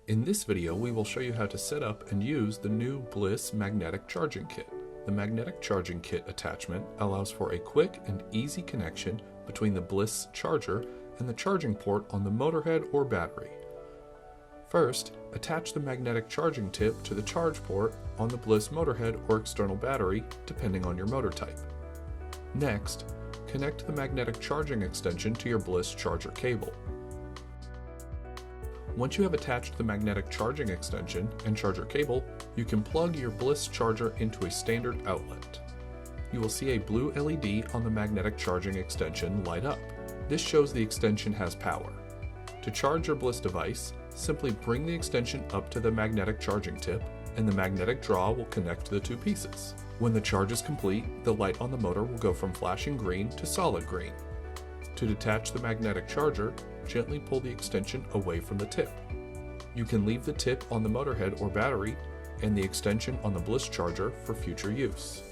In this video, we will show you how to set up and use the new BLISS magnetic charging kit. The magnetic charging kit attachment allows for a quick and easy connection between the BLISS charger and the charging port on the motorhead or battery. First, attach the magnetic charging tip to the charge port on the BLISS motorhead or external battery, depending on your motor type. Next, connect the magnetic charging extension to your BLISS charger cable. Once you have attached the magnetic charging extension and charger cable, you can plug your BLISS charger into a standard outlet. You will see a blue LED on the magnetic charging extension light up. This shows the extension has power. To charge your BLISS device, simply bring the extension up to the magnetic charging tip, and the magnetic draw will connect the two pieces. When the charge is complete, the light on the motor will go from flashing green to solid green. To detach the magnetic charger, gently pull the extension away from the tip. You can leave the tip on the motorhead or battery and the extension on the BLISS charger for future use.